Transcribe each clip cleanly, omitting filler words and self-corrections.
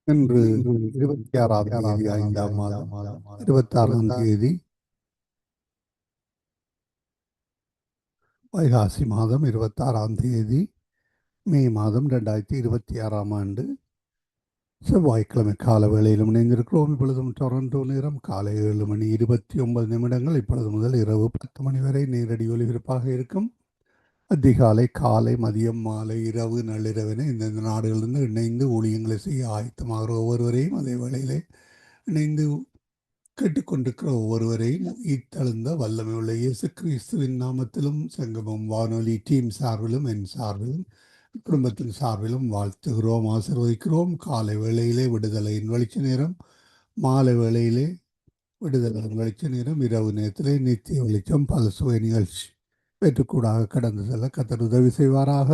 இன்று 26ஆம் தேதி 5ஆம் மாதம் 26ஆம் தேதி வைகாசி மாதம் 26ஆம் தேதி மே மாதம் 2026ஆம் ஆண்டு செவ்வாய்க்கிழமை கால வேளையிலும் இணைந்திருக்கிறோம். இப்பொழுதும் டொரண்டோ நேரம் காலை 7:29. இப்பொழுது முதல் இரவு 10 மணி வரை நேரடி ஒலிபரப்பாக இருக்கும். அதிகாலை, காலை, மதியம், மாலை, இரவு, நள்ளிரவென இந்தந்த நாடுகளிலிருந்து இணைந்து ஊழியங்களை செய்ய ஆயத்தமாகிற ஒவ்வொருவரையும், அதே வேளையிலே இணைந்து கேட்டுக்கொண்டிருக்கிற ஒவ்வொருவரையும் இத்தழுந்த வல்லமை உள்ள இயேசு கிறிஸ்துவின் நாமத்திலும் சங்கமம் வானொலி டீம் சார்பிலும் என் சார்பிலும் குடும்பத்தின் சார்பிலும் வாழ்த்துகிறோம், ஆசீர்வதிக்கிறோம். காலை வேளையிலே விடுதலையின் வெளிச்ச நேரம், மாலை வேளையிலே விடுதலையின் வெளிச்ச நேரம், இரவு நேரத்திலே நித்திய வெளிச்சம் பல சுவை நிகழ்ச்சி வெற்றுக்கூடாக கடந்து செல்ல கர்த்தர் உதவி செய்வாராக.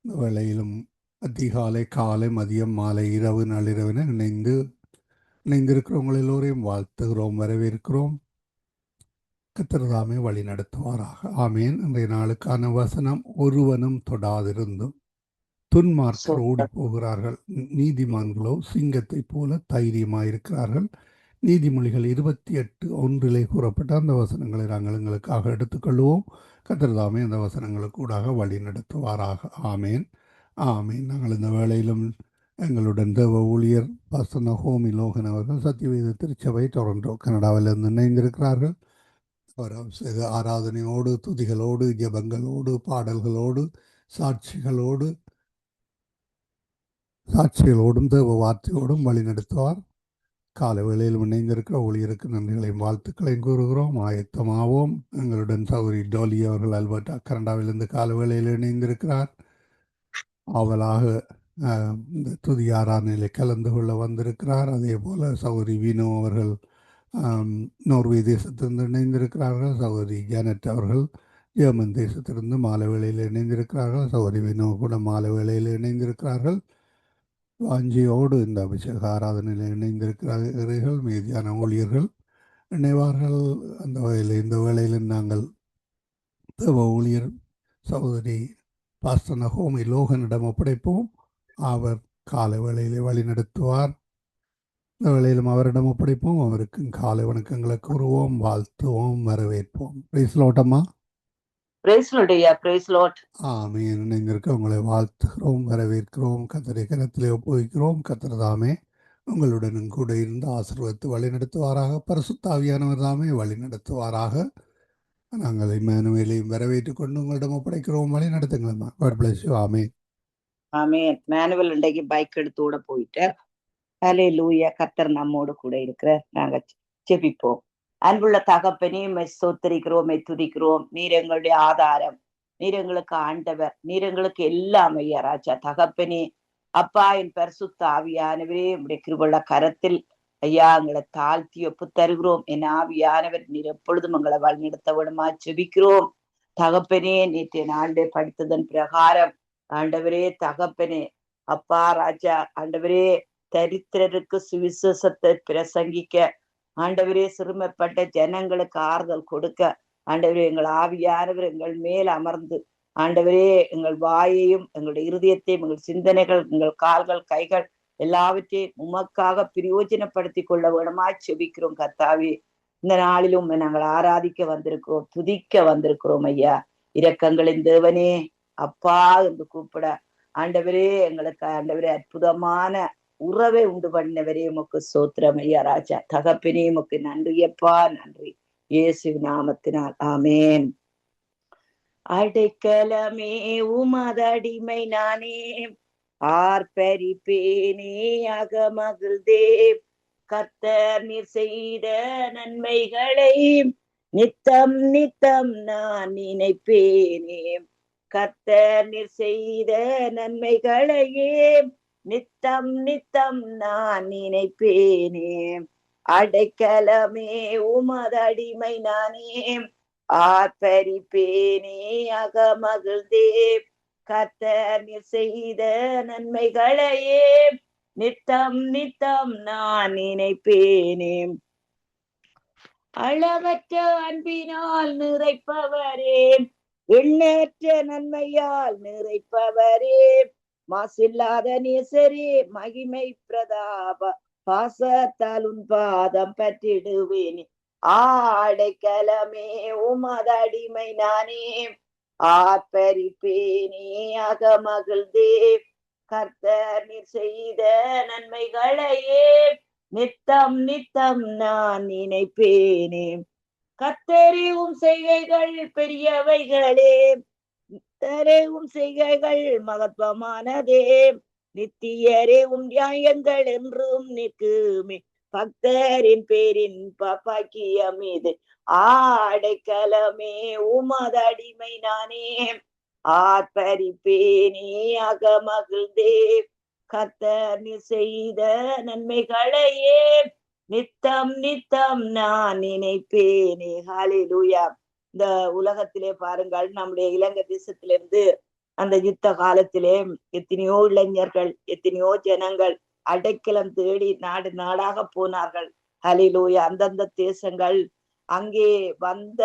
இந்த வேளையிலும் அதிகாலை, காலை, மதியம், மாலை, இரவு, நள்ளிரவென இணைந்திருக்கிறவங்கள் எல்லோரையும் வாழ்த்துகிறோம், வரவேற்கிறோம். கர்த்தர் தாமே வழி நடத்துவாராக. ஆமேன். இன்றைய நாளுக்கான வசனம், ஒருவனும் தொடாதிருந்தும் துன்மார்க்கர் ஓடி போகிறார்கள், நீதிமான்களோ சிங்கத்தை போல தைரியமாயிருக்கிறார்கள். நீதிமொழிகள் 28:1 கூறப்பட்ட அந்த வசனங்களை நாங்கள் எங்களுக்காக எடுத்துக்கொள்வோம். கர்த்தர் தாமே அந்த வசனங்களுக்கு கூடாக வழி நடத்துவாராக. ஆமேன், ஆமேன். நாங்கள் இந்த வேளையிலும் எங்களுடன் தேவ ஊழியர் பாஸ்டர் நகோமி லோகன் அவர்கள் சத்தியவேத திருச்சபை டொரண்டோ கனடாவிலிருந்து இணைந்திருக்கிறார்கள். அவர் செய்த ஆராதனையோடு, துதிகளோடு, ஜெபங்களோடு, பாடல்களோடு, சாட்சிகளோடும் தேவ வார்த்தையோடும் வழி நடத்துவார். கால வேளையில் இணைந்திருக்கிற ஊழியருக்கு நன்றிகளையும் வாழ்த்துக்களையும் கூறுகிறோம். ஆயத்தமாவோம். எங்களுடன் சௌரி டோலி அவர்கள் அல்பர்டா கனடாவிலிருந்து கால வேளையில் இணைந்திருக்கிறார். அவளாக இந்த துதி ஆராதனையிலே கலந்து கொள்ள வந்திருக்கிறார். அதே போல் சௌரி வினோ அவர்கள் நோர்வே தேசத்திலிருந்து இணைந்திருக்கிறார்கள். சகோதரி ஜானட் அவர்கள் ஜெர்மன் தேசத்திலிருந்து மாலை வேளையில் இணைந்திருக்கிறார்கள். சகோதரி வினோ கூட மாலை வேளையில் இணைந்திருக்கிறார்கள். வாஞ்சியோடு இந்த அபிஷேக ஆராதனையில் இணைந்திருக்கிறார்கள். மீதியான ஊழியர்கள் இணைவார்கள். அந்த வகையில் இந்த வேளையில் நாங்கள் தேவ ஊழியர் சகோதரி பாஸ்டர் நகோமி லோகனிடம் ஒப்படைப்போம். அவர் காலை வேளையிலே வழி நடத்துவார். இந்த வேளையிலும் அவரிடம் ஒப்படைப்போம். அவருக்கு காலை வணக்கங்களை கூறுவோம், வாழ்த்துவோம், வரவேற்போம். பிரைஸ் லோட்டம்மா. ஆமீன். இணைந்திருக்க உங்களை வாழ்த்துகிறோம், வரவேற்கிறோம். கர்த்தரை கரத்திலே ஒப்புவிக்கிறோம். கர்த்தர் தாமே உங்களுடனும் கூட இருந்து ஆசீர்வதித்து வழி நடத்துவாராக. பரிசுத்த ஆவியானவர் தாமே வழி நடத்துவாராக. நாங்கள் இம்மானுவேலையும் வரவேற்றுக் கொண்டு உங்களிடம் ஒப்படைக்கிறோம். வழி நடத்துங்களம்மா. God bless you. ஆமீன், ஆமேன். மேனுவல் இன்றைக்கு பைக் எடுத்து ஓட போயிட்டார். ஹல்லேலூயா. கர்த்தர் நம்மோடு கூட இருக்கிறார். நாங்க ஜெபிப்போம். அன்புள்ள தகப்பனே, ஸ்தோத்திரிக்கிறோம், துதிக்கிறோம். நீர் எங்களுடைய ஆதாரம், நீர் எங்களுக்கு ஆண்டவர், நீர் எங்களுக்கு எல்லாம் ஐயா ராஜா. தகப்பனே அப்பா, என் பரிசுத்த ஆவியானவரே, உடைய கிருபையுள்ள கரத்தில் ஐயா எங்களை தாழ்த்தி ஒப்பு தருகிறோம். என் ஆவியானவர் நீர் எப்பொழுதும் எங்களை வழிநடத்த விடுமா ஜெபிக்கிறோம். தகப்பனே, நேற்றைய நாளிலே படித்ததன் பிரகாரம் ஆண்டவரே தகப்பனே அப்பா ராஜா, ஆண்டவரே தரித்திரருக்கு சுவிசேஷத்தை பிரசங்கிக்க, ஆண்டவரே சிறுமைப்பட்ட ஜனங்களுக்கு ஆறுதல் கொடுக்க, ஆண்டவரே எங்கள் ஆவியானவர் எங்கள் மேல் அமர்ந்து, ஆண்டவரே எங்கள் வாயையும் எங்களுடைய இருதயத்தையும் எங்கள் சிந்தனைகள் எங்கள் கால்கள் கைகள் எல்லாவற்றையும் உமக்காக பிரயோஜனப்படுத்தி கொள்ள வேணுமா செபிக்கிறோம். கர்த்தாவே, இந்த நாளிலும் நாங்கள் ஆராதிக்க வந்திருக்கிறோம், துதிக்க வந்திருக்கிறோம் ஐயா. இரக்கங்களின் தேவனே அப்பா என்று கூப்பிட, ஆண்டவரே எங்களுக்கு ஆண்டவரே அற்புதமான உறவை உண்டு பண்ணவரே உமக்கு ஸ்தோத்திரம் ஐயா ராஜா. தகப்பனே உமக்கு நன்றியப்பா, நன்றி இயேசு நாமத்தினால். ஆமேன். அடைக்கலமே உமதடிமை நானே, ஆர்ப்பரிப்பேனே அகமகிழ்ந்தே, கர்த்தர் நீர் செய்த நன்மைகளை நித்தம் நித்தம் நான் நினைப்பேனே, கர்த்தர் நீர் செய்த நன்மைகளையே நித்தம் நித்தம் நான் நினைப்பேனே. அடைக்கலமே உமதடிமை நானே, ஆர்ப்பரிப்பேனே அகமகிழ்ந்தே, கர்த்தர் நீர் செய்த நன்மைகளையே நித்தம் நித்தம் நான் நினைப்பேனே. அளவற்ற அன்பினால் நிறைப்பவரே, எண்ணற்ற நன்மையால் நிறைப்பவரே, மாசில்லாத நேசரே மகிமை பிரதாப பாசத்தால் உன் பாதம் பற்றிடுவேனே. ஆடைக்கலமே உமதடிமை நானே, ஆர்ப்பரிப்பேனே அகமகிழ்ந்தே. கர்த்தர் நீர் செய்த நன்மைகளையே நித்தம் நித்தம் நான் நினைப்பேனே. கர்த்தரின் செய்கைகள் பெரியவைகளே, கர்த்தரின் செய்கைகள் மகத்துவமானதே. நித்தியரே உம் நியாயங்கள் என்றும் நிற்குமே. பக்தரின் பேரின் பாக்கியம் இது. ஆடைக்கலமே உமதடிமை நானே, ஆர்ப்பரிப்பேனே அகமகிழ்ந்தே. கர்த்தர் நீர் செய்த நன்மைகளையே நித்தம் நித்தம் நான் நினைப்பேனே. ஹல்லேலூயா. இந்த உலகத்திலே பாருங்கள், நம்முடைய இலங்கை தேசத்திலிருந்து அந்த யுத்த காலத்திலே எத்தனையோ இளைஞர்கள், எத்தனையோ ஜனங்கள் அடைக்கலம் தேடி நாடு நாடாக போனார்கள். ஹல்லேலூயா. அந்தந்த தேசங்கள் அங்கே வந்த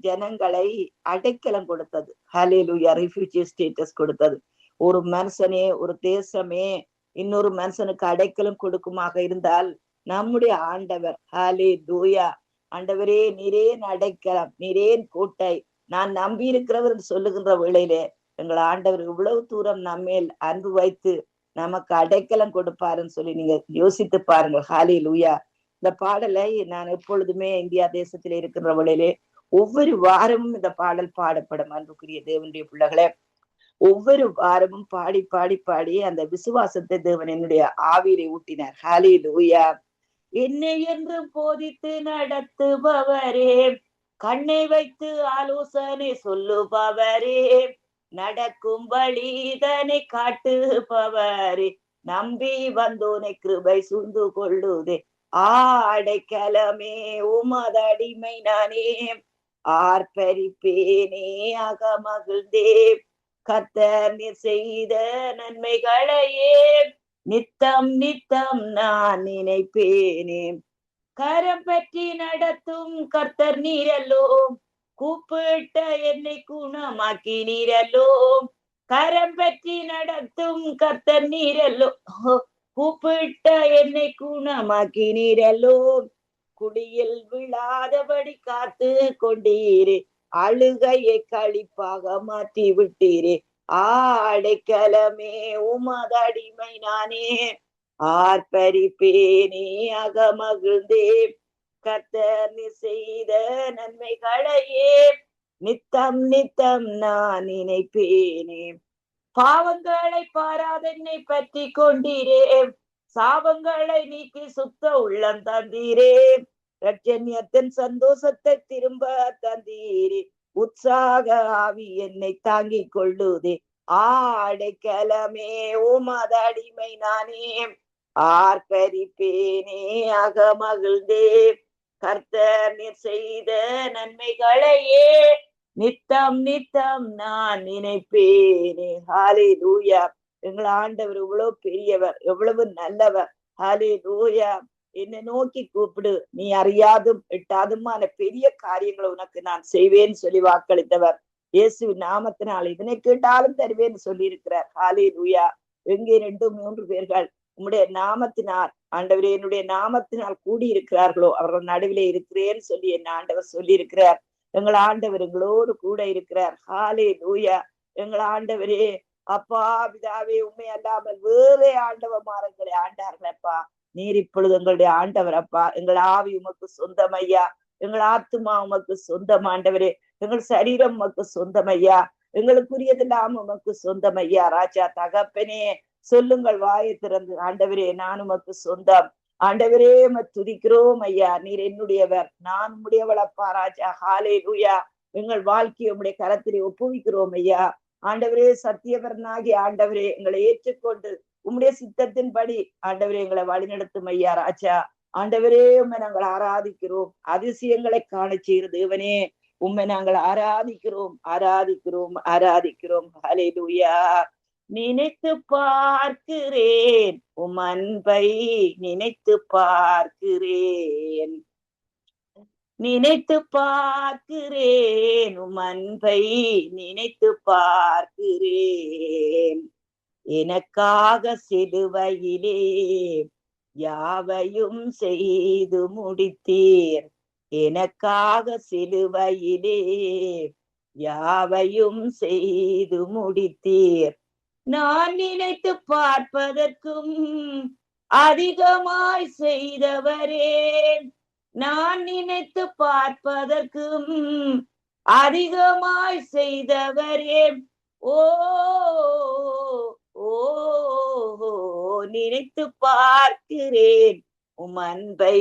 ஜனங்களை அடைக்கலம் கொடுத்தது. ஹல்லேலூயா. ரெஃப்யூஜி ஸ்டேட்டஸ் கொடுத்தது. ஒரு மனுஷனே, ஒரு தேசமே இன்னொரு மனுஷனுக்கு அடைக்கலம் கொடுக்குமாக இருந்தால் நம்முடைய ஆண்டவர், ஹல்லேலூயா, ஆண்டவரே நீரேன் அடைக்கலம், நீரேன் கோட்டை, நான் நம்பி இருக்கிறவர் சொல்லுகின்ற வேளையிலே எங்கள் ஆண்டவர் இவ்வளவு தூரம் நம்மேல் அன்பு வைத்து நமக்கு அடைக்கலம் கொடுப்பாருன்னு சொல்லி நீங்க யோசித்து பாருங்கள். ஹல்லேலூயா. இந்த பாடலை நான் எப்பொழுதுமே இந்தியா தேசத்திலே இருக்கின்ற வேளையிலே ஒவ்வொரு வாரமும் இந்த பாடல் பாடப்படும். அன்புக்குரிய தேவனுடைய பிள்ளைகளே, ஒவ்வொரு வாரமும் பாடி பாடி பாடி அந்த விசுவாசத்தை தேவன் என்னுடைய ஆவியிலே ஊட்டினார். ஹல்லேலூயா. என்னை என்று போதித்து நடத்துபவரே, கண்ணை வைத்து ஆலோசனை சொல்லுபவரே, நடக்கும் வழிதனை காட்டுபவரே, நம்பி வந்தோனை கிருபை சூழ்ந்து கொள்ளுதே. ஆடைக்கலமே உமதடிமை நானே, ஆர்ப்பரிப்பேனே அகமகிழ்ந்தே. கர்த்தர் நீர் செய்த நன்மைகளையே நித்தம் நித்தம் நான் நினைப்பேனே. கரம் பற்றி நடத்தும் கர்த்தர் நீரல்லோ, கூப்பிட்ட என்னை குணமாக்கி நீரல்லோ. கரம் பற்றி நடத்தும் கர்த்தர் நீரல்லோ, கூப்பிட்ட என்னை குணமாக்கி நீரல்லோ. குடியில் விழாதபடி காத்து கொண்டீரே, அழுகையை களிப்பாக மாற்றி விட்டீரே. ஆடைக்கலமே உமதடிமை நானே, ஆர்ப்பரிப்பேனே அகமகிழ்ந்தே. கர்த்தர் நீர் செய்த நன்மைகளையே நித்தம் நித்தம் நான் நினைப்பேனே. பாவங்களை பாராத என்னை பற்றி கொண்டீரே, சாபங்களை நீக்கி சுத்த உள்ளம் தந்தீரே. ரட்சண்யத்தின் சந்தோஷத்தை திரும்ப தந்தீரே, உற்சாக ஆவி என்னை தாங்கிக் கொள்ளுதே. ஆடைக்கலமே உமதடிமை நானே, ஆர்ப்பரிப்பேனே அகமகிழ்ந்தே. கர்த்தர் நீர் செய்த நன்மைகளையே நித்தம் நித்தம் நான் நினைப்பேனே. ஹல்லேலூயா. எங்கள் ஆண்டவர் எவ்வளவு பெரியவர், எவ்வளவு நல்லவர். ஹல்லேலூயா. என்னை நோக்கி கூப்பிடு, நீ அறியாதும் எட்டாதுமான பெரிய காரியங்களை உனக்கு நான் செய்வேன்னு சொல்லி வாக்களித்தவர். இயேசுவின் நாமத்தினால் இதனை கேட்டாலும் தருவேன்னு சொல்லி இருக்கிறார். ஹல்லேலூயா. எங்கே 2-3 பேர்கள் உம்முடைய நாமத்தினால், ஆண்டவரே என்னுடைய நாமத்தினால் கூடி இருக்கிறார்களோ அவர்கள் நடுவிலே இருக்கிறேன்னு சொல்லி என் ஆண்டவர் சொல்லி இருக்கிறார். எங்கள் ஆண்டவர் எங்களோடு கூட இருக்கிறார். ஹல்லேலூயா. எங்கள் ஆண்டவரே, அப்பா பிதாவே, உண்மை அல்லாமல் வேறே ஆண்டவமாரங்களை ஆண்டார்களப்பா. நீர் இப்பொழுது எங்களுடைய ஆண்டவர் அப்பா. எங்கள் ஆவி உமக்கு சொந்தம் ஐயா, எங்கள் ஆத்துமா உமக்கு சொந்தம் ஆண்டவரே, எங்கள் சரீரம் உமக்கு சொந்தம் ஐயா, எங்களுக்குரியதெல்லாம் உமக்கு சொந்தம் ஐயா. ராஜா தகப்பனே, சொல்லுங்கள் வாயை திறந்து, ஆண்டவரே நான் உமக்கு சொந்தம், ஆண்டவரே துதிக்கிறோம் ஐயா, நீர் என்னுடையவர், நான் உம்முடையவளப்பா ராஜா. ஹல்லேலூயா. எங்கள் வாழ்க்கையை உம்முடைய கரத்திலே ஒப்புவிக்கிறோம் ஐயா. ஆண்டவரே சத்தியவரனாகி ஆண்டவரே எங்களை ஏற்றுக்கொண்டு உம்முடைய சித்தத்தின்படி ஆண்டவரே எங்களை வழிநடத்தும் ஐயா ராஜா. ஆண்டவரே உம்மை நாங்கள் ஆராதிக்கிறோம், அதிசயங்களை காண செய்கிற தேவனே உம்மை நாங்கள் ஆராதிக்கிறோம், ஆராதிக்கிறோம், ஆராதிக்கிறோம். ஹல்லேலூயா. நினைத்து பார்க்கிறேன் உம் அன்பை, நினைத்து பார்க்கிறேன், நினைத்து பார்க்கிறேன் உம் அன்பை, நினைத்து பார்க்கிறேன். எனக்காக சிலுவையிலே யாவையும் செய்து முடித்தீர். எனக்காக சிலுவையிலே யாவையும் செய்து முடித்தீர். நான் நினைத்து பார்ப்பதற்கும் அதிகமாய் செய்தவரே, நான் நினைத்து பார்ப்பதற்கும் அதிகமாய் செய்தவரே, ஓ ஓ நினைத்து பார்க்கிறேன், உம் அன்பை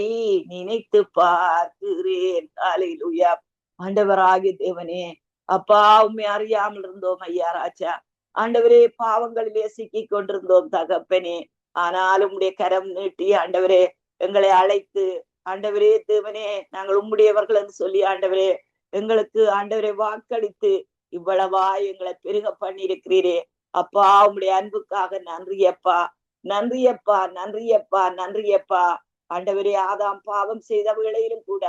நினைத்து பார்க்கிறேன். ஹல்லேலூயா. ஆண்டவராகிய தேவனே, அப்பா உம்மை அறியாமல் இருந்தோம் ஐயா ராஜா. ஆண்டவரே, பாவங்களிலே சிக்கிக் கொண்டிருந்தோம் தகப்பனே. ஆனாலும் உம்முடைய கரம் நீட்டி ஆண்டவரே எங்களை அழைத்து, ஆண்டவரே தேவனே, நாங்கள் உம்முடையவர்கள் என்று சொல்லி ஆண்டவரே எங்களுக்கு ஆண்டவரை வாக்களித்து இவ்வளவா எங்களை பெருக பண்ணி இருக்கிறீரே. அப்பா உம்முடைய அன்புக்காக நன்றியப்பா, நன்றியப்பா, நன்றியப்பா, நன்றியப்பா. ஆண்டவரே, ஆதாம் பாவம் செய்த வேளையிலும் கூட,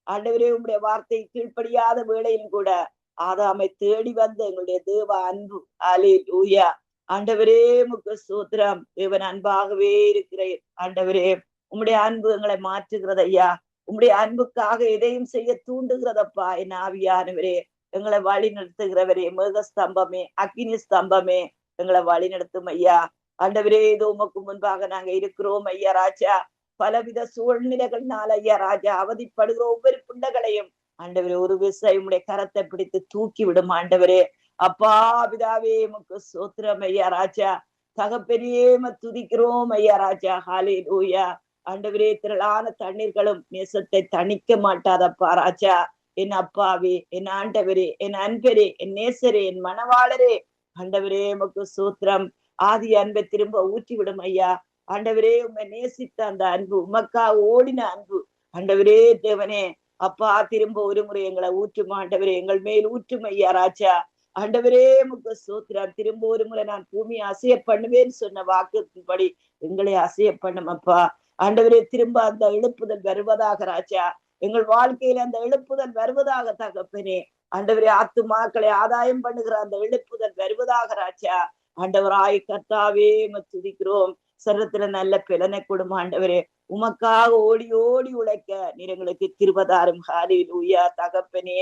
ஆண்டவரே உம்முடைய வார்த்தை கீழ்ப்படியாத வேளையிலும் கூட ஆதாமை தேடி வந்த எங்களுடைய தேவ அன்பு. ஹல்லேலூயா. ஆண்டவரே உமக்கு ஸ்தோத்திரம். தேவன் அன்பாகவே இருக்கிறேன். ஆண்டவரே, உம்முடைய அன்பு எங்களை மாற்றுகிறது ஐயா. உம்முடைய அன்புக்காக எதையும் செய்ய தூண்டுகிறதப்பா. என் ஆவியானவரே, எங்களை வழி நடத்துகிறவரே, மேக ஸ்தம்பமே, அக்கினி ஸ்தம்பமே, எங்களை வழி நடத்தும் ஐயா. ஆண்டவரே, இதோ உமக்கு முன்பாக நாங்க இருக்கிறோம் ஐயா ராஜா. பலவித சூழ்நிலைகள்னால ஐயா ராஜா அவதிப்படுகிற ஒவ்வொரு பிள்ளைகளையும் ஆண்டவரே ஒரு விசை உம்முடைய கரத்தை பிடித்து தூக்கி விடும் ஆண்டவரே. அப்பா பிதாவே உமக்கு ஸ்தோத்திரம் ஐயா ராஜா. தகப்பெரியே துதிக்கிறோம் ஐயா ராஜா. ஹல்லேலூயா. ஆண்டவரே, திரளான தண்ணீர்களும் நேசத்தை தணிக்க மாட்டாதப்பா ராஜா. என் அப்பாவே, என் ஆண்டவரே, என் அன்பரே, என் நேசரே, என் மணவாளரே, ஆண்டவரே உமக்கு ஸ்தோத்திரம். ஆதி அன்பை திரும்ப ஊற்றி விடும் ஐயா. ஆண்டவரே, உம்மை நேசித்த அந்த அன்பு, உமக்கா ஓடின அன்பு, ஆண்டவரே தேவனே, அப்பா திரும்ப ஒரு முறை எங்களை ஊற்றும் ஆண்டவரே, எங்கள் மேல் ஊற்றும் ஐயா ராஜா. ஆண்டவரே உமக்கு ஸ்தோத்திரம். திரும்ப ஒரு முறை நான் பூமியை அசைய பண்ணுவேன்னு சொன்ன வாக்குப்படி எங்களை அசைய பண்ணும் அப்பா. ஆண்டவரே, திரும்ப அந்த எழுப்புதல் வருவதாக ராஜா. எங்கள் வாழ்க்கையில அந்த எழுப்புதல் வருவதாக தகப்பனே. ஆண்டவரே, ஆத்துமாக்களை ஆதாயம் பண்ணுகிற அந்த எழுப்புதல் வருவதாக ராஜா. ஆண்டவராய் கர்த்தாவே துதிக்கிறோம். சரத்துல நல்ல பிளனை கொடுமா ஆண்டவரே. உமக்காக ஓடி ஓடி உழைக்க நீர் எங்களுக்கு கிருபதாரும். ஹல்லேலூயா. தகப்பனே,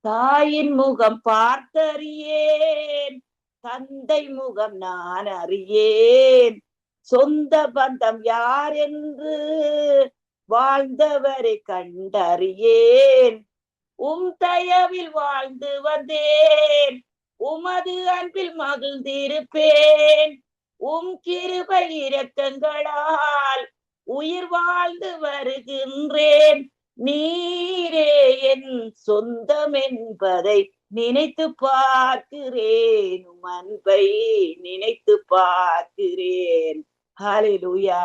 தாயின் முகம் பார்த்தறியேன், தந்தை முகம் நான் அறியேன், சொந்த பந்தம் யார் என்று வாழ்ந்தவரை கண்டறியேன், உம் தயவில் வாழ்ந்து வந்தேன், உமது அன்பில் மகிழ்ந்திருப்பேன், உம் கிருபை இரக்கங்களால் உயிர் வாழ்ந்து வருகின்றேன், நீரே என் சொந்தம் என்பதை நினைத்து பார்க்கிறேன், உம் அன்பை நினைத்து பார்க்கிறேன். ஹல்லேலூயா.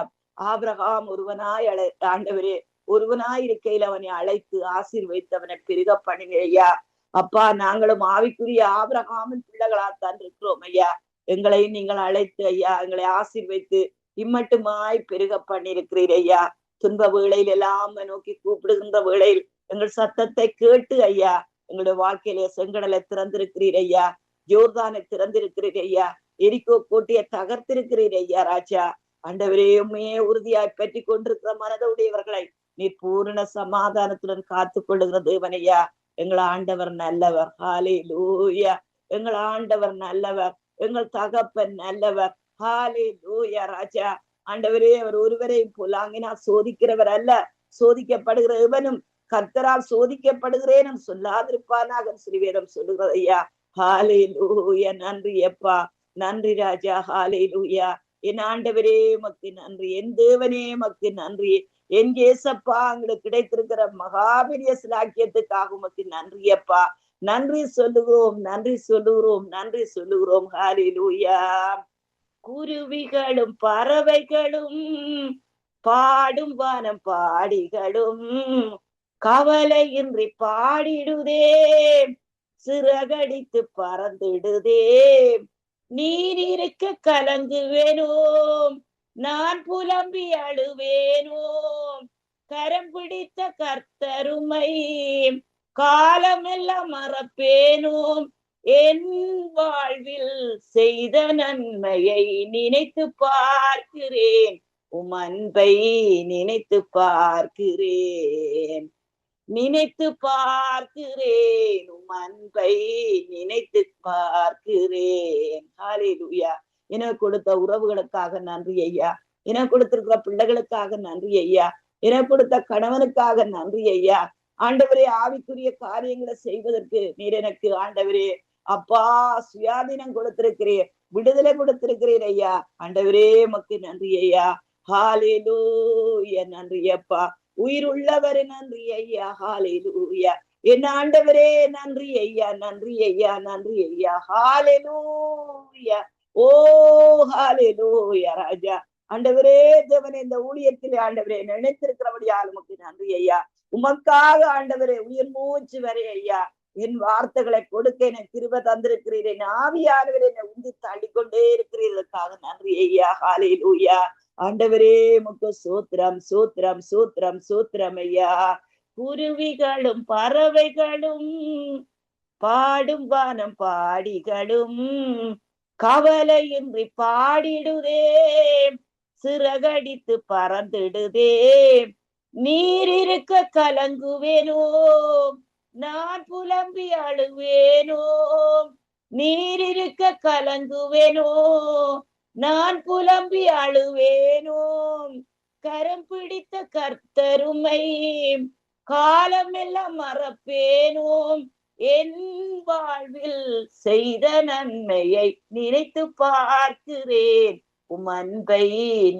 ஆபிரகாம் ஒருவனாய் ஆண்டவரே, ஒருவனாய் இருக்கையில் அவனை அழைத்து ஆசீர்வதித்தவனை பெருக பண்ணினீர் ஐயா. அப்பா, நாங்களும் ஆவிக்குரிய ஆபிரகாமின் பிள்ளைகளாத்தான் இருக்கிறோம் ஐயா. எங்களையும் நீங்கள் அழைத்து ஐயா, எங்களை ஆசீர்வதித்து இம்மட்டுமாய் பெருக பண்ணிருக்கிறீர் ஐயா. துன்ப வேளையில் எல்லாம் நோக்கி கூப்பிடுகின்ற வேளையில் எங்கள் சத்தத்தை கேட்டு ஐயா, எங்களுடைய வாழ்க்கையிலே செங்கடலை திறந்திருக்கிறீர் ஐயா, யோர்தானை திறந்திருக்கிறீர் ஐயா, எரிக்கோ கோட்டையை தகர்த்திருக்கிறீர் ஐயா ராஜா. ஆண்டவரே, உண்மையே உறுதியாய் பற்றி கொண்டிருக்கிற மனதுடையவர்களை நீர் பூரண சமாதானத்துடன் காத்து கொள்ளுகிற தேவனையா. எங்கள் ஆண்டவர் நல்லவர். ஹல்லேலூயா. எங்கள் ஆண்டவர் நல்லவர், எங்கள் தகப்பன் நல்லவர். ஹல்லேலூயா ராஜா. ஆண்டவரே, அவர் ஒருவரையும் பொல்லாங்கினா சோதிக்கிறவர் அல்ல, சோதிக்கப்படுகிற எவனும் கர்த்தரால் சோதிக்கப்படுகிறேன் சொல்லாதிருப்பானாக ஸ்ரீவேதம் சொல்லுகிறது ஐயா. ஹல்லேலூயா. நன்றி அப்பா, நன்றி ராஜா. ஹல்லேலூயா. என் ஆண்டவரே மக்கு நன்றி, என் தேவனே மக்கு நன்றி, என் ஏசப்பா எங்களுக்கு கிடைத்திருக்கிற மகாபெரிய சிலாக்கியத்துக்காக உமக்கு நன்றி அப்பா. நன்றி சொல்லுகிறோம், நன்றி சொல்லுகிறோம், நன்றி சொல்லுகிறோம். ஹல்லேலூயா. குருவிகளும் பறவைகளும் பாடும் வானம் பாடிகளும் கவலையின்றி பாடிடுதே, சிறகடித்து பறந்திடுதே, நீர் இருக்க கலங்குவேனோ, நான் புலம்பி அழுவேனோ, கரம் பிடித்த கர்த்தருமை காலமெல்லாம் மறப்பேனோ, என் வாழ்வில் செய்த நன்மையை நினைத்து பார்க்கிறேன், உம் அன்பை நினைத்து பார்க்கிறேன், நினைத்து பார்க்கிறேன், உம் அன்பை நினைத்து பார்க்கிறேன். ஹல்லேலூயா. எனக்கு கொடுத்த உறவுகளுக்காக நன்றி ஐயா. எனக்கு கொடுத்திருக்கிற பிள்ளைகளுக்காக நன்றி ஐயா. எனக்கு கொடுத்த கணவனுக்காக நன்றி ஐயா. ஆண்டவரே, ஆவிக்குரிய காரியங்களை செய்வதற்கு நீர் எனக்கு ஆண்டவரே அப்பா சுயாதீனம் கொடுத்திருக்கிறீர், விடுதலை கொடுத்திருக்கிறீர் ஐயா. ஆண்டவரே உமக்கு நன்றி ஐயா. ஹல்லேலூயா. நன்றி அப்பா. உயிர் உள்ளவர் நன்றி ஐயா. ஹல்லேலூயா. என் ஆண்டவரே நன்றி ஐயா, நன்றி ஐயா, நன்றி ஐயா. ஹல்லேலூயா. ஓ ஹல்லேலூயா ராஜா. ஆண்டவரே தேவனே, இந்த ஊழியத்திலே ஆண்டவரே நினைத்திருக்கிறபடியால் உமக்கு நன்றி ஐயா. உமக்காக ஆண்டவரே உயிர் மூச்சு வரை ஐயா என் வார்த்தைகளை கொடுக்க எனக்கு கிருபை தந்திருக்கிறீர். என் ஆவியானவரே என்னை உந்தி தள்ளிக்கொண்டே இருக்கிறதற்காக நன்றி ஐயா. ஹல்லேலூயா. ஆண்டவரே உமக்கு சோத்திரம், சோத்திரம், சோத்திரம், சோத்திரம் ஐயா. குருவிகளும் பறவைகளும் பாடும் வானம் பாடிகளும் கவலையின்றி பாடிடுதே, சிறகடித்து பறந்திடுதே. நீர் இருக்க கலங்குவேனோ, நான் புலம்பி அழுவேனோ. நீர் இருக்க கலங்குவேனோ, நான் புலம்பி அழுவேனோ. கரம் பிடித்த கர்த்தருமை காலமெல்லாம் மறப்பேனோ. என் வாழ்வில் செய்த நன்மையை நினைத்து பார்க்கிறேன், உம் அன்பை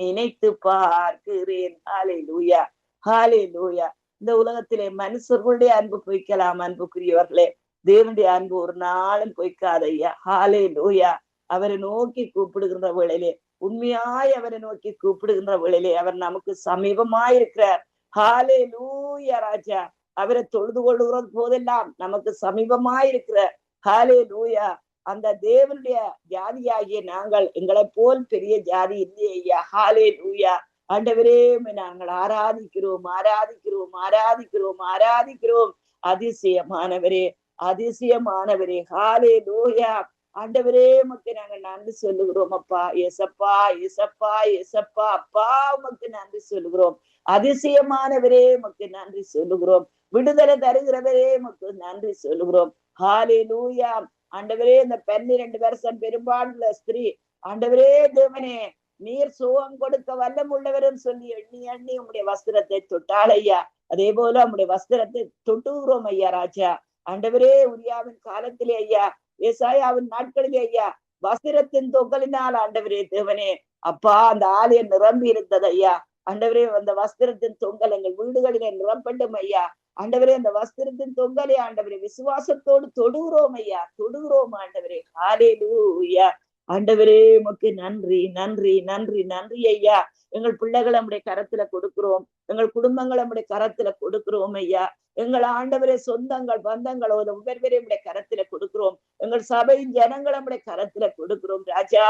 நினைத்து பார்க்கிறேன். ஹல்லேலூயா. ஹல்லேலூயா. இந்த உலகத்திலே மனுஷர்களுடைய அன்பு பொய்க்கலாம் அன்புக்குரியவர்களே, தேவனுடைய அன்பு ஒரு நாளும் பொய்க்காதையா. ஹல்லேலூயா. அவரை நோக்கி கூப்பிடுகின்ற வேளையிலே, உண்மையாய் அவரை நோக்கி கூப்பிடுகின்ற வேளையிலே அவர் நமக்கு சமீபமாயிருக்கிறார். ஹல்லேலூயா ராஜா. அவரை தொழுது கொள்ளுகிற போதெல்லாம் நமக்கு சமீபமாயிருக்கிற ஹல்லேலூயா. அந்த தேவனுடைய ஜாதியாகிய நாங்கள் எங்களை போல் பெரிய ஜாதி இல்லையே ஐயா. ஹல்லேலூயா. ஆண்டவரே நாங்கள் ஆராதிக்கிறோம், ஆராதிக்கிறோம், ஆராதிக்கிறோம், ஆராதிக்கிறோம். அதிசயமானவரே, அதிசயமானவரே. ஹல்லேலூயா. ஆண்டவரே உமக்கு நாங்கள் நன்றி சொல்லுகிறோம் அப்பா. ஏசப்பா, ஏசப்பா, ஏசப்பா. அப்பா உமக்கு நன்றி சொல்லுகிறோம். அதிசயமானவரே உமக்கு நன்றி சொல்லுகிறோம். விடுதலை தருகிறவரே உமக்கு நன்றி சொல்லுகிறோம். ஹல்லேலூயா. ஆண்டவரே, இந்த 12 வருஷம் பெரும்பாலுள்ள ஸ்திரீ ஆண்டவரே தேவனே நீர் சுகம் கொடுக்க வல்லம் உள்ளவரும் சொல்லி எண்ணி எண்ணி உம்முடைய வஸ்திரத்தை தொட்டாள் ஐயா. அதே போல உம்முடைய வஸ்திரத்தை தொட்டுகிறோம் ஐயா ராஜா. ஆண்டவரே, உரியாவின் காலத்திலே ஐயா, ஏசாயாவின் நாட்களிலே ஐயா, வஸ்திரத்தின் தொங்கலினால் ஆண்டவரே தேவனே அப்பா அந்த ஆலயம் நிரம்பி இருந்தது ஐயா. ஆண்டவரே, அந்த வஸ்திரத்தின் தொங்கல் எங்கள் வீடுகளிலே நிரம்பட்டும் ஐயா. ஆண்டவரே, அந்த வஸ்திரத்தின் தொங்கலை ஆண்டவரே விசுவாசத்தோடு தொடுகிறோம் ஐயா, தொடுகிறோம் ஆண்டவரே. ஹல்லேலூயா. ஆண்டவரே உமக்கு நன்றி, நன்றி, நன்றி, நன்றி ஐயா. எங்கள் பிள்ளைகளை நம்முடைய கரத்துல கொடுக்கிறோம், எங்கள் குடும்பங்களை நம்முடைய கரத்துல கொடுக்கிறோம் ஐயா. எங்கள் ஆண்டவரே சொந்தங்கள் பந்தங்கள் ஒவ்வொருவரையும் நம்முடைய கரத்துல கொடுக்கிறோம். எங்கள் சபையின் ஜனங்களை நம்முடைய கரத்துல கொடுக்கிறோம் ராஜா.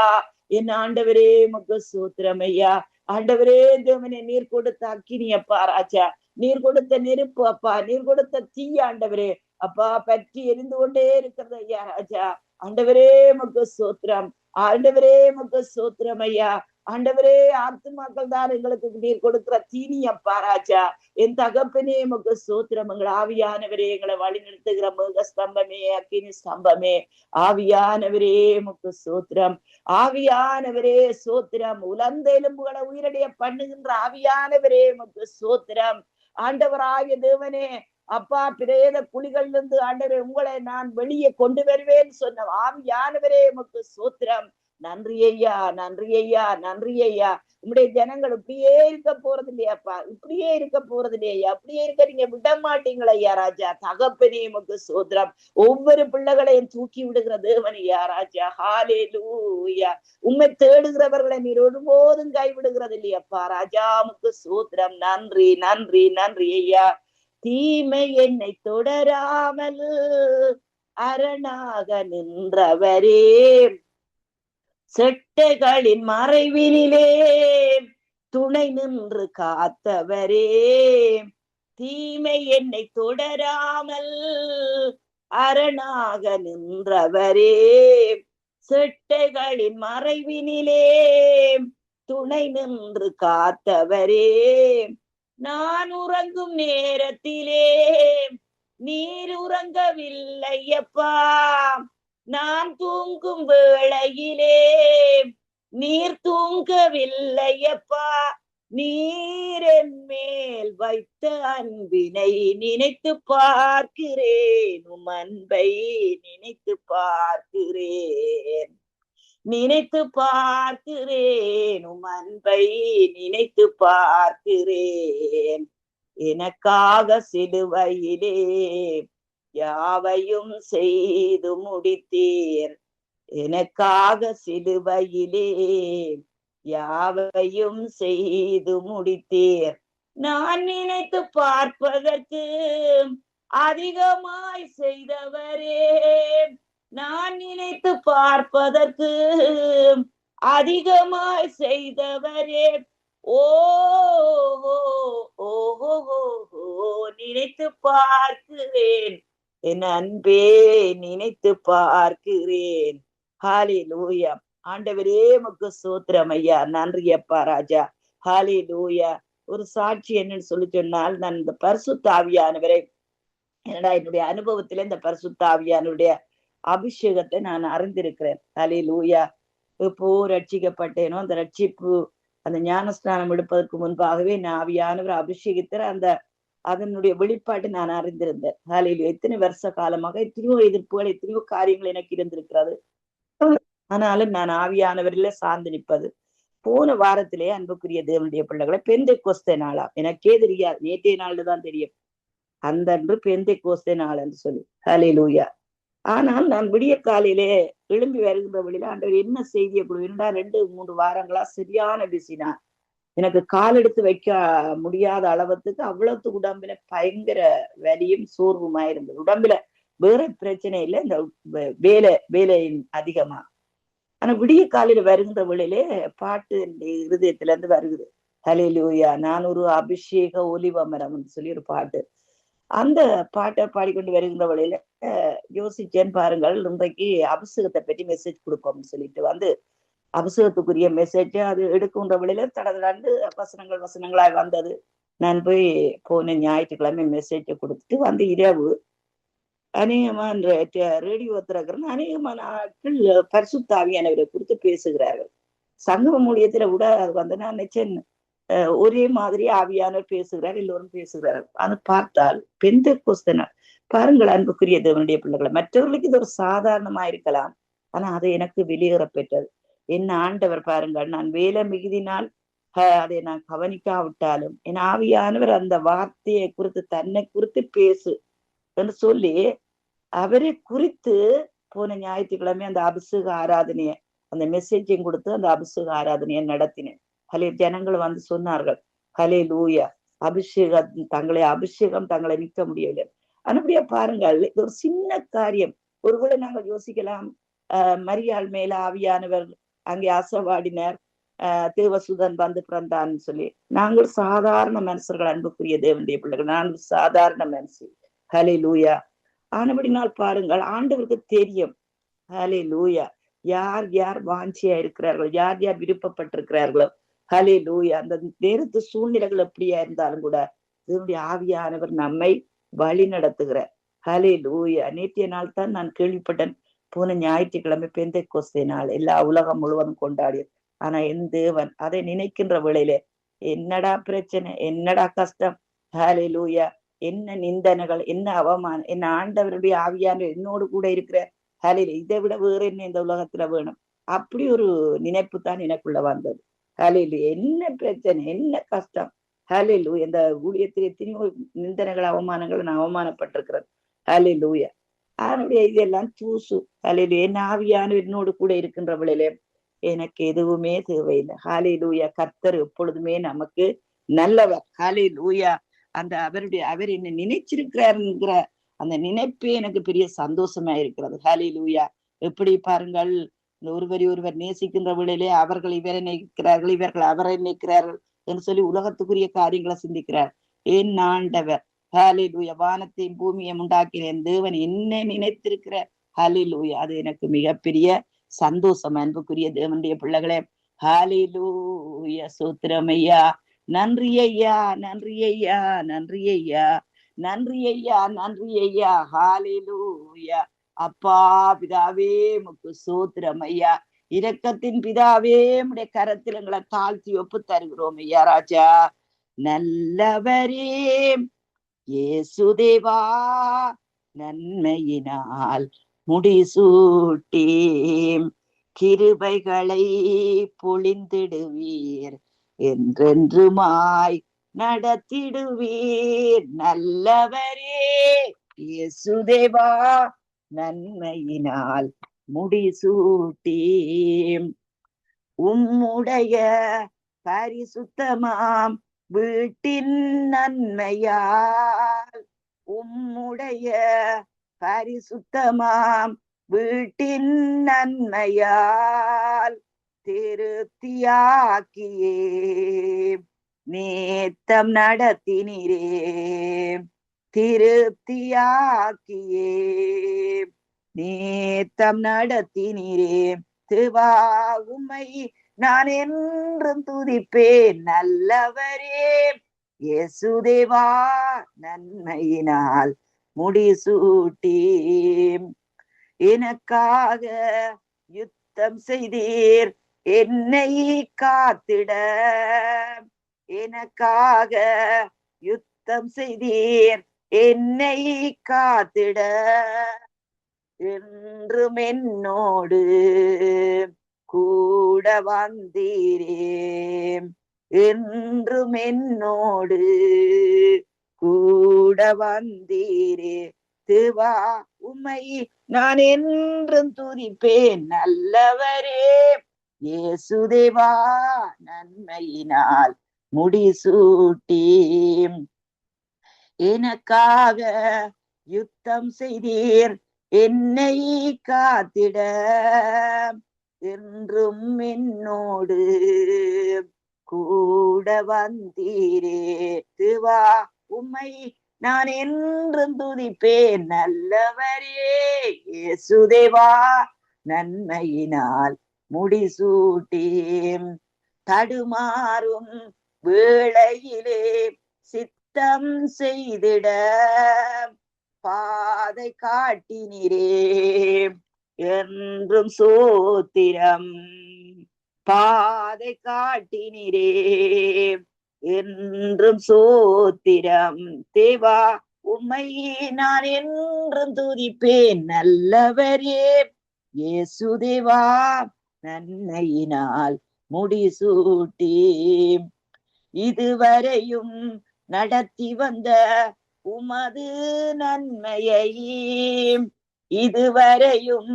என் ஆண்டவரே உமக்கு சோத்திரம் ஐயா. ஆண்டவரே தேவனே, நீர் கொடுத்த அக்கினி அப்பா ராஜா, நீர் கொடுத்த நெருப்பு அப்பா, நீர் கொடுத்த தீ ஆண்டவரே அப்பா பற்றி எரிந்து கொண்டே இருக்கிறது ஐயா ராஜா. ஆண்டவரே உமக்கு சோத்திரம், ஆண்டவரே உமக்கு சோத்திரம் ஐயா. ஆண்டவரே, ஆத்துமாக்கள் தான் எங்களுக்கு நீர் கொடுக்கிற தீனி அப்பா ராஜா. என் தகப்பனே உமக்கு சோத்திரம். எங்கள் ஆவியானவரே, எங்களை வழி நிறுத்துகிற மிருக ஸ்தம்பமே, அக்கினி ஸ்தம்பமே, ஆவியானவரே உமக்கு சோத்திரம். ஆவியானவரே சோத்திரம். உலர்ந்த எலும்புகளை உயிரடைய பண்ணுகின்ற ஆவியானவரே உமக்கு சோத்திரம். ஆண்டவராகிய தேவனே அப்பா, பிரேத குழிகளில் இருந்து ஆண்டவரே உங்களை நான் வெளியே கொண்டு வருவேன் சொன்ன ஆவியானவரே உமக்கு சோத்திரம். நன்றி ஐயா, நன்றி ஐயா, நன்றி ஐயா. உங்களுடைய ஜனங்கள் இப்படியே இருக்க போறது இல்லையாப்பா, இப்படியே இருக்க போறது இல்லையா, அப்படியே இருக்க நீங்க விட மாட்டீங்களா ஐயா ராஜா. தகப்பனே உமக்கு சோத்திரம். ஒவ்வொரு பிள்ளைகளையும் தூக்கி விடுகிற தேவன் ஐயா ராஜா. ஹல்லேலூயா. உம்மை தேடுகிறவர்களை நீர் ஒருபோதும் கைவிடுகிறது இல்லையாப்பா ராஜா. உமக்கு சோத்திரம். நன்றி, நன்றி, நன்றி ஐயா. தீமை என்னை தொடராமல் அரணாக நின்றவரே, செட்டைகளின் மறைவினிலே துணை நின்று காத்தவரே, தீமை என்னை தொடராமல் அரணாக நின்றவரே, செட்டைகளின் மறைவினிலே துணை நின்று காத்தவரே, நான் உறங்கும் நேரத்திலே நீர் உறங்கவில்லையப்பா, நான் தூங்கும் வேளையிலே நீர் தூங்கவில்லையப்பா, நீர் என் மேல் வைத்த அன்பினை நினைத்து பார்க்கிறேன், உம் அன்பை நினைத்து பார்க்கிறேன், நினைத்து பார்க்கிறேன், உம் அன்பை நினைத்து பார்க்கிறேன். எனக்காக சிலுவையிலே யாவையும் செய்து முடித்தீர், எனக்காக சிலுவையிலே யாவையும் செய்து முடித்தீர். நான் நினைத்து பார்ப்பதற்கு அதிகமாய் செய்தவரே, நான் நினைத்து பார்ப்பதற்கு அதிகமாய் செய்தவரே, ஓஹோ ஓஹோ நினைத்து பார்க்கிறேன், என் அன்பே நினைத்து பார்க்கிறேன். ஹல்லேலூயா. ஆண்டவரே உமக்கு ஸ்தோத்திரம் ஐயா, நன்றி அப்பா ராஜா. ஹல்லேலூயா. ஒரு சாட்சி என்னன்னு சொல்லி சொன்னால், நான் இந்த பரிசுத்த ஆவியானவரை என்னுடைய அனுபவத்தில இந்த பரிசுத்த ஆவியானுடைய அபிஷேகத்தை நான் அறிந்திருக்கிறேன். ஹல்லேலூயா. இப்போ ரட்சிக்கப்பட்டேனோ, அந்த ரட்சிப்பு அந்த ஞானஸ்நானம் எடுப்பதற்கு முன்பாகவே நான் ஆவியானவர் அபிஷேகிக்கிற அந்த அதனுடைய வெளிப்பாட்டை நான் அறிந்திருந்தேன். ஹல்லேலூயா. எத்தனை வருஷ காலமாக எத்தனையோ எதிர்ப்புகள், எத்தனையோ காரியங்கள் எனக்கு இருந்திருக்கிறது. ஆனாலும் நான் ஆவியானவரிலே சார்ந்து நிற்பது. போன வாரத்திலே அன்புக்குரிய தேவனுடைய பிள்ளைகளை பெந்தைக்கோஸ்தே நாளா, எனக்கே தெரியாது, நேற்றைய நாள் தான் தெரியும் அந்த அன்று பெந்தைக்கோஸ்தே நாள் என்று சொல்லி. ஹல்லேலூயா. ஆனால் நான் விடிய காலையிலே எழும்பி வருகின்ற வழியில ஆண்டவர் என்ன செய்தியை கொடுத்தா, 2-3 வாரங்களா சரியான பிஸினா, எனக்கு கால் எடுத்து வைக்க முடியாத அளவுக்கு அவ்வளவு உடம்புல பயங்கர வலியும் சோர்வுமா இருந்தது. உடம்புல வேற பிரச்சனை இல்லை, இந்த வேலையின் அதிகமா. ஆனா விடிய காலையில வருகின்ற வேளையிலே பாட்டு இருதயத்துல இருந்து வருகுது. ஹல்லேலூயா. நான் ஒரு அபிஷேக ஒலிவ மரம் சொல்லி ஒரு பாட்டு. அந்த பாட்டை பாடிக்கொண்டு வருகின்ற வேளையில யோசிச்சேன் பாருங்கள், இன்றைக்கு அபிஷேகத்தை பற்றி மெசேஜ் கொடுப்போம்னு சொல்லிட்டு வந்து அபிஷேகத்துக்குரிய மெசேஜ் அது எடுக்கின்ற வேளையில தடந்து வசனங்களாய் வந்தது. நான் போய் போன ஞாயிற்றுக்கிழமை மெசேஜை கொடுத்துட்டு வந்து இரவு அநேகமான ரேடியோ திறக்கிறேன். அநேகமான ஆட்கள் பரிசுத்த ஆவியானவரை குறித்து பேசுகிறார்கள். சங்கம மூலியத்துல கூட அது வந்து நான் நினைச்சேன், ஒரே மாதிரி ஆவியானவர் பேசுகிறார், எல்லோரும் பேசுகிறார்கள். அது பார்த்தால் பெந்தைக்கோஸ்தே நாள். பாருங்கள் அன்புக்குரிய தேவனுடைய பிள்ளைகளை, மற்றவர்களுக்கு இது ஒரு சாதாரணமா இருக்கலாம், ஆனா அது எனக்கு வெளியேற பெற்றது. என்ன ஆண்டவர் பாருங்கள், நான் வேலை மிகுதினால் அதை நான் கவனிக்காவிட்டாலும் என் ஆவியானவர் அந்த வார்த்தையை குறித்து, தன்னை குறித்து பேசு என்று சொல்லி அவரை குறித்து போன ஞாயிற்றுக்கிழமை அந்த அபிஷேக ஆராதனைய அந்த மெசேஜையும் கொடுத்து அந்த அபிஷேக ஆராதனையை நடத்தினேன். ஜனங்கள் வந்து சொன்னார்கள், ஹல்லேலூயா, அபிஷேகம் தங்களை நிற்க முடியவில்லை. அப்படியே பாருங்கள், இது ஒரு சின்ன காரியம். ஒருவேளை நாங்கள் யோசிக்கலாம், மரியாள் மேல ஆவியானவர் அங்கே அசவாடினர், தேவசுதன் வந்து பிறந்தான்னு சொல்லி. நாங்கள் சாதாரண மனுஷர்கள், அன்புக்குரிய தேவனுடைய பிள்ளைகள், நாங்கள் சாதாரண மனுஷி. ஹல்லேலூயா. ஆனபடினால் பாருங்கள், ஆண்டவருக்கு தெரியும் ஹல்லேலூயா யார் யார் வாஞ்சியா இருக்கிறார்கள், யார் யார் விருப்பப்பட்டிருக்கிறார்களோ. ஹல்லேலூயா. அந்த நேரத்து சூழ்நிலைகள் எப்படியா இருந்தாலும் கூட இதனுடைய ஆவியானவர் நம்மை வழி நடத்துகிறார். ஹல்லேலூயா. நேற்றைய நாள் தான் நான் கேள்விப்பட்டேன், போன ஞாயிற்றுக்கிழமை பெந்தைக்கோஸ்தே நாள் எல்லா உலகம் முழுவதும் கொண்டாடியது. ஆனா என் தேவன் அதை நினைக்கின்ற வேளையிலே என்னடா பிரச்சனை, என்னடா கஷ்டம், ஹல்லேலூயா, என்ன நிந்தனைகள், என்ன அவமானம், என்ன ஆண்டவருடைய ஆவியானவர் என்னோடு கூட இருக்கிற, ஹல்லேலூயா, இதை விட வேற என்ன இந்த உலகத்துல வேணும்? அப்படி ஒரு நினைப்பு தான் எனக்குள்ள வந்தது. ஹல்லேலூயா. என்ன பிரச்சனை, என்ன கஷ்டம், ஹல்லேலூயா. இந்த ஊழியத்தில் எத்தனையோ நிந்தனைகள், அவமானங்கள் நான் அவமானப்பட்டிருக்கிறேன். ஹல்லேலூயா. அவனுடைய இதெல்லாம் தூசு. ஹல்லேலூயா. என் ஆவியானவர் என்னோடு கூட இருக்கின்ற வேளையிலே எனக்கு எதுவுமே தேவையில்லை. ஹல்லேலூயா. கர்த்தர் எப்பொழுதுமே நமக்கு நல்லவர். ஹல்லேலூயா. அந்த அவர் என்ன நினைச்சிருக்கிறாருங்கிற அந்த நினைப்பே எனக்கு பெரிய சந்தோஷமா இருக்கிறது. ஹல்லேலூயா. எப்படி பாருங்கள், ஒருவர் நேசிக்கின்ற வேளையிலே அவர்கள் இவரை நினைக்கிறார்கள், இவர்கள் அவரை நினைக்கிறார்கள் என்று சொல்லி உலகத்துக்குரிய காரியங்களை சிந்திக்கிறார். என் ஆண்டவர் ஹalleluya. வானத்தையும் பூமியையும் உண்டாக்கின என் தேவன் என்ன நினைத்திருக்கிற ஹalleluya. அது எனக்கு மிகப்பெரிய சந்தோஷம். அன்புக்குரிய தேவனுடைய பிள்ளைகளே, ஹalleluya. சோத்திரம் ஐயா, நன்றி ஐயா, நன்றி ஐயா, நன்றி ஐயா, நன்றி ஐயா, நன்றி ஐயா, ஹalleluya. அப்பா பிதாவே உமக்கு சோத்திரம் ஐயா. இரக்கத்தின் பிதாவே உம்முடைய கரத்தில் எங்களை தாழ்த்தி ஒப்பு தருகிறோம் ஐயா ராஜா. நல்லவரே இயேசுதேவா, நன்மையினால் முடிசூட்டி கிருபைகளை பொழிந்திடுவீர், என்றென்றுமாய் நடத்திடுவீர். நல்லவரே இயேசுதேவா, நன்மையினால் முடிசூட்டி உம்முடைய பரிசுத்தமாம் வீட்டின் நன்மையால், உம்முடைய பரிசுத்தமாம் வீட்டின் நன்மையால் திருப்தியாக்கியே நேத்தம் நடத்தினீரே, திருப்தியாக்கியே நேத்தம் நடத்தினீரே. தேவா உம்மை நான் என்றும் துதிப்பேன். நல்லவரே இயேசுதேவா, நன்மையினால் முடிசூட்டி எனக்காக யுத்தம் செய்தீர், என்னை காத்திட. எனக்காக யுத்தம் செய்தீர், என்னை காத்திட. என்றும் என்னோடு கூட வந்தீரே, என்றும் என்னோடு கூட வந்தீரே. தேவா உம்மை நான் என்றும் துதிப்பேன். நல்லவரே இயேசுதேவா, நன்மையினால் முடிசூட்டி எனக்காக யுத்தம் செய்தீர், என்னை காத்திட. என்றும் என்னோடு கூட வந்தீரே. தேவா உம்மை நான் என்றும் துதிப்பேன். நல்லவரே இயேசுதேவா, நன்மையினால் முடிசூட்டி தடுமாறும் வேளையிலே சித்தம் செய்திட பாதை காட்டினீரே, என்றும் சோத்திரம். பாதை காட்டினீரே, என்றும் சோத்திரம். தேவா உம்மை நான் என்றும் துதிப்பேன். நல்லவரே இயேசுதேவா, நன்மையினால் முடிசூட்டி இதுவரையும் நடத்தி வந்த உமது நன்மையை, இதுவரையும்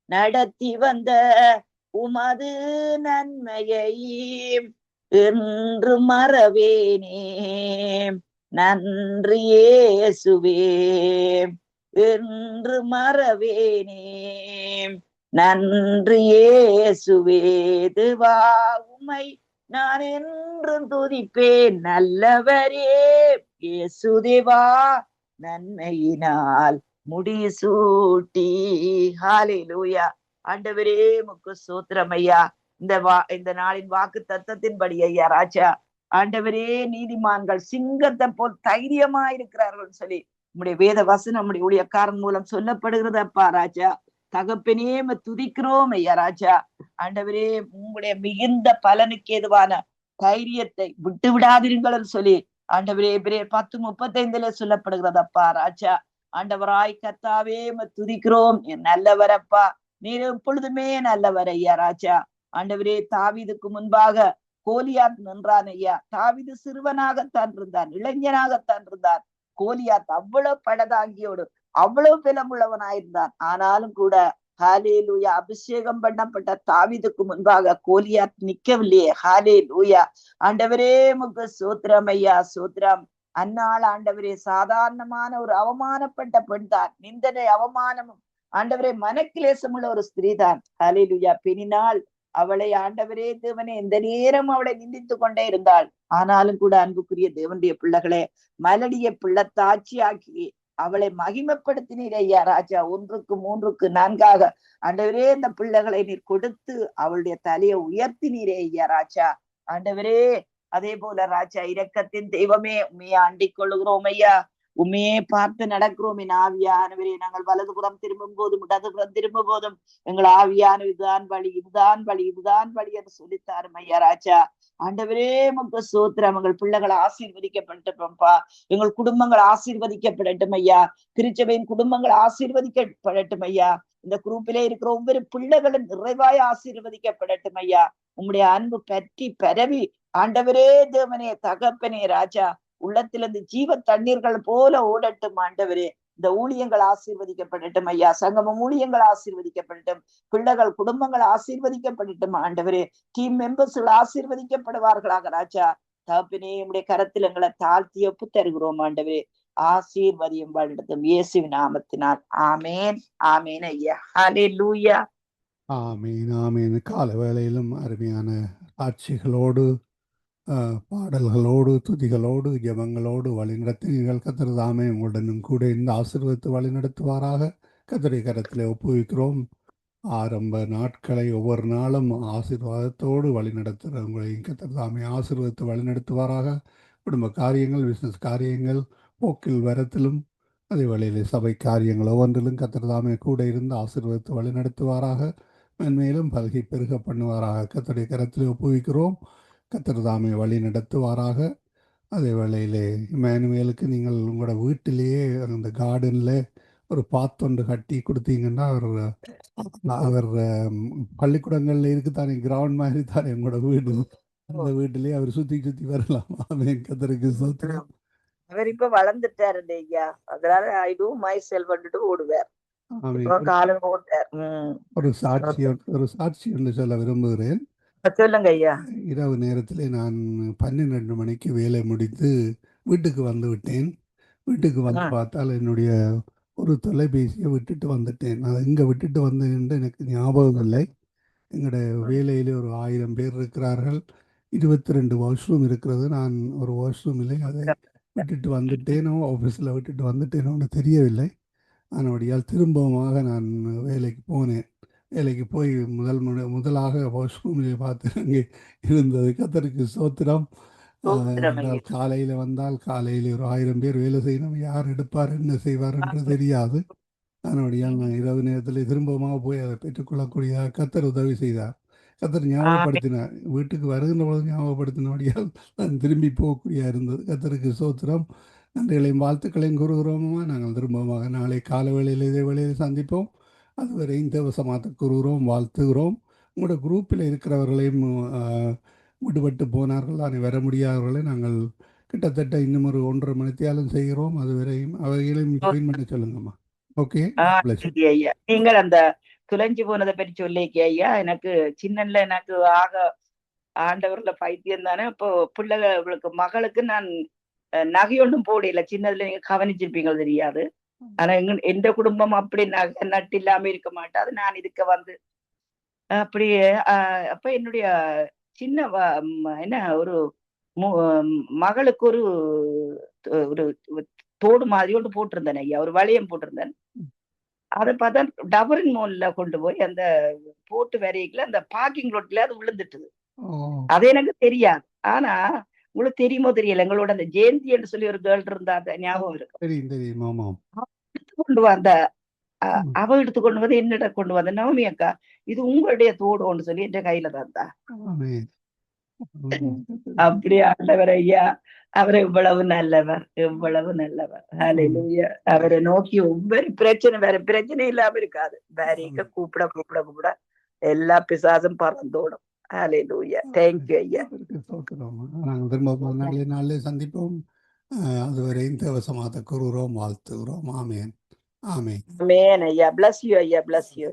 நடத்தி வந்த உமது நன்மையை என்று மறவேனே. நன்றி இயேசுவே, என்று மறவேனே. நன்றி இயேசுவே. தேவா உம்மை நான் என்றும் துதிப்பேன். நல்லவரே இயேசுதேவா, நன்மையினால் முடிசூட்டி. ஹalleluya. ஆண்டவரே உமக்கு ஸ்தோத்திரம் ஐயா. இந்த நாளின் வாக்கு தத்தத்தின்படி ஐயா ராஜா, ஆண்டவரே நீதிமான்கள் சிங்கத்தை போல் தைரியமா இருக்கிறார்கள் சொல்லி நம்முடைய வேத வசனம் நம்முடைய ஊழியக்காரன் மூலம் சொல்லப்படுகிறது அப்பா ராஜா. தகப்பனே துதிக்கிறோம் ஐயா ராஜா. ஆண்டவரே உங்களுடைய மிகுந்த பலனுக்கு ஏதுவான தைரியத்தை விட்டு விடாதிருங்கள் சொல்லி ஆண்டவரே 10:35 சொல்லப்படுகிறது அப்பா ராஜா. ஆண்டவராய் கர்த்தாவே துதிக்கிறோம். நல்லவரப்பா, நீர் எப்பொழுதுமே நல்லவர் ஐயா ராஜா. ஆண்டவரே தாவீதுக்கு முன்பாக கோலியாத் நின்றான் ஐயா. தாவீது சிறுவனாகத்தான் இருந்தான், இளைஞனாகத்தான் இருந்தான். கோலியாத் அவ்வளவு படதாங்கியோடு அவ்வளவு பலமுள்ளவனாயிருந்தான். ஆனாலும் கூட ஹalleluya, அபிஷேகம் பண்ணப்பட்ட தாவீதுக்கு முன்பாக கோலியாத் நிக்கவில்லையே. ஹalleluya. ஆண்டவரே உமக்கு ஸ்தோத்திரம் ஐயா, ஸ்தோத்திரம். அந்நாள் ஆண்டவரே சாதாரணமான ஒரு அவமானப்பட்ட பெண் தான், நிந்தனை அவமானமும் ஆண்டவரே மனக்கிலேசம் உள்ள ஒரு ஸ்திரீ தான். ஹalleluya. பெண்ணினால் அவளை ஆண்டவரே தேவனே எந்த நேரம் அவளை நிந்தித்து கொண்டே இருந்தாள். ஆனாலும் கூட அன்புக்குரிய தேவனுடைய பிள்ளைகளே, மலடிய பிள்ளத்தாட்சியாக்கி அவளை மகிமைப்படுத்தினீர் ஐயா ராஜா. 1க்கு 3க்கு 4 ஆண்டவரே இந்த பிள்ளைகளை நீர் கொடுத்து அவளுடைய தலையை உயர்த்தினீரே ஐயா ராஜா. ஆண்டவரே அதே போல ராஜா, இரக்கத்தின் தெய்வமே, உண்மையை அண்டிக் கொள்ளுகிறோம் ஐயா. உண்மையே பார்த்து நடக்கிறோம். என் ஆவியானவரே, நாங்கள் வலதுபுறம் திரும்பும் போதும் இடதுபுறம் திரும்பும் போதும் எங்கள் ஆவியான இதுதான் வழி, இதுதான் வழி, இதுதான் வழி என்று சொல்லித்தாரும் ஐயா ராஜா. ஆண்டவரே உமக்கு ஸ்தோத்திரம். எங்கள் பிள்ளைகள் ஆசீர்வதிக்கப்பட்டப்பா, எங்கள் குடும்பங்கள் ஆசீர்வதிக்கப்படட்டும் ஐயா. திருச்சபையின் குடும்பங்கள் ஆசீர்வதிக்கப்படட்டும் ஐயா. இந்த குரூப்பிலே இருக்கிற ஒவ்வொரு பிள்ளைகளும் நிறைவாய் ஆசீர்வதிக்கப்படட்டும் ஐயா. உம்முடைய அன்பு பற்றி பரவி ஆண்டவரே தேவனே தகப்பனே ராஜா, உள்ளத்திலிருந்து ஜீவ தண்ணீர்கள் போல ஓடட்டும் ஆண்டவரே. இந்த ஊழியங்கள் ஆசீர்வதிக்கப்படட்டும் ஐயா. சங்கமம் ஊழியங்கள் ஆசீர்வதிக்கப்படட்டும். பிள்ளைகள் குடும்பங்கள் ஆசீர்வதிக்கப்படட்டும் ஆண்டவரே. டீம் மெம்பர்ஸ்கள் ஆசீர்வதிக்கப்படுவார்களாக ராஜா. தகப்பனே உம்முடைய கரத்தில் எங்களை தாழ்த்தி ஒப்பு தருகிறோம் ஆண்டவரே. ஆசீர்வதியும் வழிநடத்தும் இயேசுவின் நாமத்தினால். ஆமேன், ஆமேன் ஐயா. ஹல்லேலூயா. ஆமீன், ஆமீன். கால வேளையிலும் அருமையான சாட்சிகளோடு பாடல்களோடு துதிகளோடு ஜெபங்களோடு வழிநடத்துங்கள். கர்த்தர் தாமே உங்களுடனும் கூட இந்த ஆசீர்வதித்து வழிநடத்துவாராக. கர்த்தருடைய கரத்திலே ஒப்புவிக்கிறோம். ஆரம்ப நாட்களை ஒவ்வொரு நாளும் ஆசீர்வாதத்தோடு வழிநடத்துகிறவங்களையும் கர்த்தர் தாமே ஆசீர்வதித்து வழிநடத்துவாராக. குடும்ப காரியங்கள், பிஸ்னஸ் காரியங்கள், போக்கில் வரத்திலும் அதே வேளையில் சபை காரியங்கள் ஒவ்வொன்றிலும் கர்த்தர் தாமே கூட இருந்து ஆசீர்வதித்து வழிநடத்துவாராக. மென்மேலும் பல்கி பெருக பண்ணுவாராக. கர்த்தருடைய கரத்திலே ஒப்புவிக்கிறோம். கர்த்தர் தாமே வழி நடத்துவாராக. அதே வேளையிலே இம்மானுவேலுக்கு நீங்கள் உங்களோட வீட்டிலேயே அந்த கார்டனில் ஒரு பாத்தொன்று கட்டி கொடுத்தீங்கன்னா அவர் பள்ளிக்கூடங்களில் இருக்குத்தானே கிரவுண்ட் மாதிரி தானே உங்களோட வீடு, அந்த வீட்டிலேயே அவர் சுற்றி சுற்றி வரலாம். அவன் கர்த்தருக்கு ஸ்தோத்திரம். அவர் இப்ப வளர்ந்துட்டாரு ஐயா, அதனால ஐ டூ மை செல்ஃப் ஓடுவார். ஒரு சாட்சி என்று சொல்ல விரும்புகிறேன். சொல்லுங்க ஐயா. இரவு நேரத்தில் நான் 12 மணிக்கு வேலை முடித்து வீட்டுக்கு வந்து விட்டேன். வீட்டுக்கு வந்து பார்த்தால் என்னுடைய ஒரு தொலைபேசியை விட்டுட்டு வந்துட்டேன். அதை இங்கே விட்டுட்டு வந்தேன் எனக்கு ஞாபகம் இல்லை. எங்களுடைய வேலையில் ஒரு 1000 பேர் இருக்கிறார்கள். 22 வாஷ்ரூம் இருக்கிறது. நான் ஒரு வாஷ்ரூமில் அதை விட்டுட்டு வந்துட்டேனோ, ஆஃபீஸில் விட்டுட்டு வந்துட்டேனோன்னு தெரியவில்லை. அதனுடையால் திரும்பமாக நான் வேலைக்கு போனேன். வேலைக்கு போய் முதலாக வாஷ்ரூமில் பார்த்து அங்கே இருந்தது. கர்த்தருக்கு ஸ்தோத்திரம். காலையில் வந்தால் காலையில் ஒரு 1000 பேர் வேலை செய்யணும். யார் எடுப்பார் என்ன செய்வார் என்று தெரியாது. அதனுடையால் நான் இரவு நேரத்தில் திரும்பமாக போய் அதை பெற்றுக்கொள்ளக்கூடிய கர்த்தர் உதவி செய்தார். கர்த்தர் ஞாபகப்படுத்தினார். வீட்டுக்கு வருகின்ற பொழுது ஞாபகப்படுத்தினபடியால் நான் திரும்பி போகக்கூடிய இருந்தது. கர்த்தருக்கு ஸ்தோத்திரம். நன்றிகளையும் வாழ்த்துக்களையும் கூறுகிறோமா. நாங்கள் திரும்பமாக நாளை கால வேளையில் இதே வேளையில் சந்திப்போம். அதுவரை தேவசமாத்த கூறுகிறோம், வாழ்த்துகிறோம். உங்களோட குரூப்பில் இருக்கிறவர்களையும் விடுபட்டு போனார்கள், அதை வர முடியாதவர்களை நாங்கள் கிட்டத்தட்ட இன்னும் ஒரு 1.5 மணித்தியாலும் செய்கிறோம். அதுவரையும் அவைகளையும் ஜாயின் பண்ண சொல்லுங்கம்மா. ஓகே ஐயா. நீங்கள் அந்த துளைஞ்சு போனதை பற்றி சொல்லிக்க ஐயா. எனக்கு சின்னல எனக்கு ஆண்டவர்ல பைத்தியம் தானே. இப்போ பிள்ளைகளுக்கு மகளுக்கு நான் நகை ஒன்றும் போடல. சின்னதுல நீங்க கவனிச்சிருப்பீங்க தெரியாது. ஆனா எந்த குடும்பம் அப்படி நகை நட்டு இல்லாம இருக்க மாட்டாது. நான் இதுக்கு வந்து அப்படியே அப்ப என்னுடைய சின்ன என்ன ஒரு மகளுக்கு ஒரு தோடு மாதிரி ஒன்று போட்டிருந்தேன் ஐயா, ஒரு வளையம் போட்டிருந்தேன். அதை பார்த்தா டபரின் மோல்ல கொண்டு போய் அந்த போட்டு வரைக்குள்ள அந்த பார்க்கிங் ரோட்ல அது விழுந்துட்டுது. அது எனக்கு தெரியாது. ஆனா உங்களுக்கு தெரியுமோ தெரியல, எங்களோட அந்த ஜெயந்தி என்று சொல்லி ஒரு கேர்ள் இருந்தா அந்த ஞாபகம் இருக்கு. எடுத்து கொண்டு வந்த அவ எடுத்து கொண்டு வந்து என்னிட கொண்டு வந்த நவமி அக்கா, இது உங்களுடைய தோடுன்னு சொல்லி என் கையில தந்தா. அப்படி ஆண்டவர் ஐயா, அவர் எவ்வளவு நல்லவர், எவ்வளவு நல்லவர். ஹல்லேலூயா. அவரை நோக்கி ஒவ்வொரு பிரச்சனை வேற பிரச்சனை இல்லாம இருக்காது. வேற கூப்பிட கூப்பிட கூப்பிட எல்லா பிசாசும் பறந்தோடும். ஹல்லேலூயா. தேங்க்யூ ஐயா. நாங்கள் திரும்ப நாளே சந்திப்போம். அதுவரை தேவசமாத்த கூறுகிறோம், வாழ்த்துகிறோம். ஆமேன், ஆமேன். ஆமேன் ஐயா. bless you ஐயா, bless you.